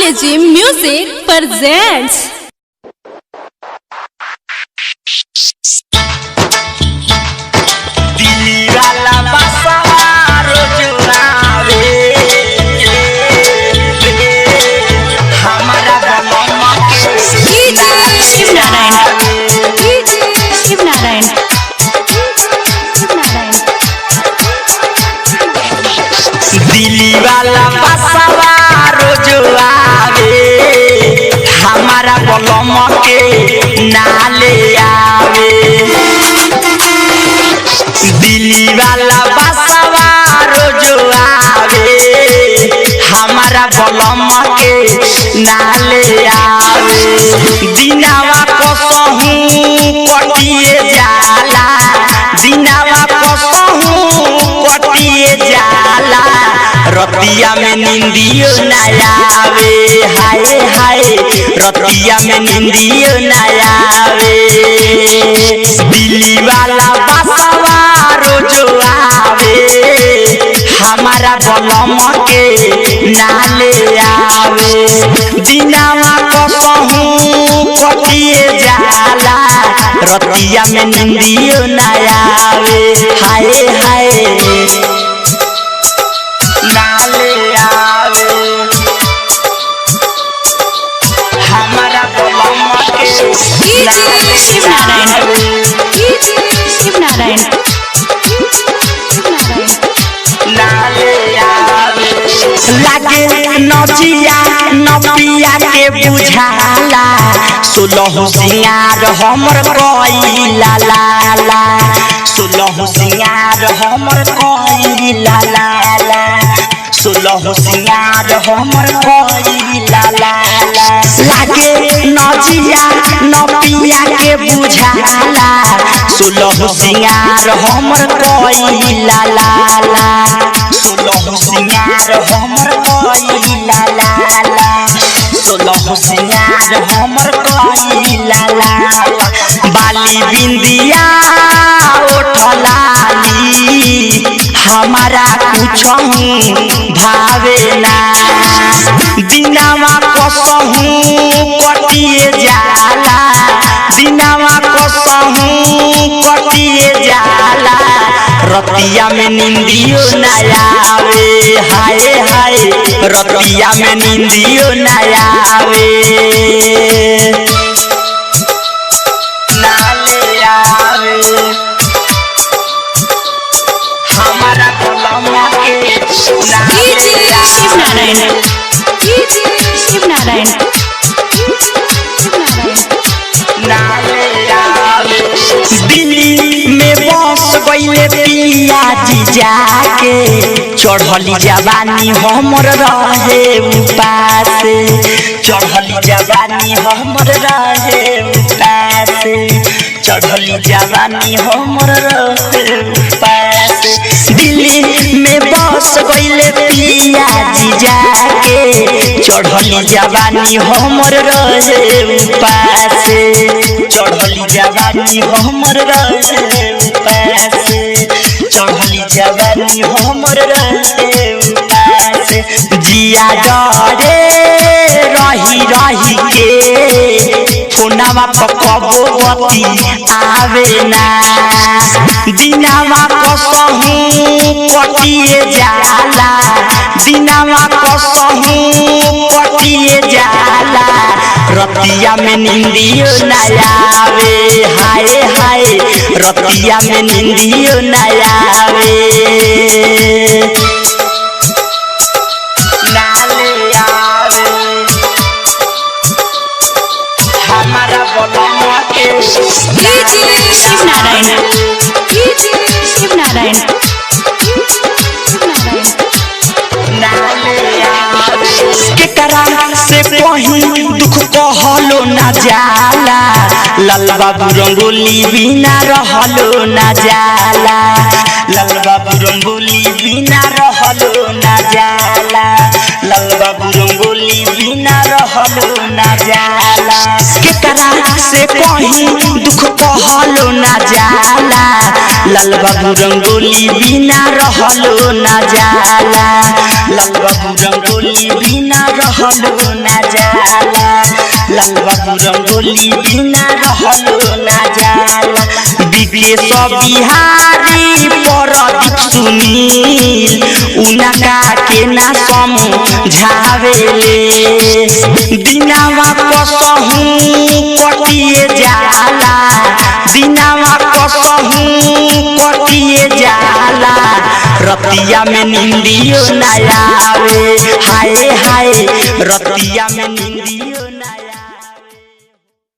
Legend Music presents Delhi वाला बसवा रोज आवे हमारा बलम के नाले आवे। दिल्ली वाला बसवा रोज आवे हमारा बलम के नाले आवे। दिनावा कसहू कटिए जाला, दिनावा कसहू कटिए जाला, रतिया में निंदियो न आवे। हाय हाय रतिया में निंदियो न आवे। दिल्ली वाला बसवा रोज आवे हमारा बलम के नाले आवे। दिनावा कसहू कटिए जाला, रतिया में निंदियो न आवे। हाय हाय नाले आवे हमारा बलम के नाले आवे। लागे नजिया नपिया के बुझाला, सोलह सिंगार हमर कइला लाला, सोलह सिंगार हमर कइला लाला, सोलह सिंगार हमर कइला लाला। लागे नजिया नपिया के बुझाला, सोलह सिंगार हमर कइला लाला, सोलह सिंगार हमर कइला लाला, सोलह सिंगार हमर कइला लाला। बाली बिंदिया ओठलाली हमारा कुछहू भावे ना। दिनावा कसहू कटिए जाला, दिनावा कसहू कटिए जाला, रतिया में निंदियो न आवे। हाय हाय रतिया में निंदियो न आवे। नाले आवे हमारा बलम के नाले आवे। दिल्ली में बस गइले पिया जी जाके, चढ़ली जवानी हमर रहे उपास, चढ़ली जवानी हमर रहे उपास, चढ़ली जवानी हमर रहे उपास। दिल्ली में बस गइले पिया जी जाके, चढ़ली जवानी हमर रहे उपास, चढ़ली जवानी हमर रहे उपास, चढ़ली जवानी हमर रहे उपास। जिया डरे रही रही के कोनावा पकबो बती आवे ना। दिनावा कसहू कटिए जाला, दिनावा कसहू कटिए जाला, रतिया में निंदियो न आवे। हाय हाय रतिया में निंदियो न आवे। नाले आवे हमारा बलम के केकरा से कहीं दुख कहलो न जाला, लाल बाबू रंगोली बिना रहलो न जाला, लाल बाबू रंगोली बिना रहलो न जाला, लाल बाबू रंगोली बिना रहलो न जाला। केकरा से कहीं दुख कहलो ना जाला लाल बाबू रंगोली बिना रहलो ना जाला लाल बाबू रंगोली बिना रहलो ना जाला लाल बाबू रंगोली बिना रहलो ना जाला विदेश बिहारी परदीप सुनील उनका के ना समझावेले दिनावा कसहू कटिए जाला दिनावा कसहू कटिए जाला रतिया में निंदियो ना आवे हाय हाय रतिया में निंदियो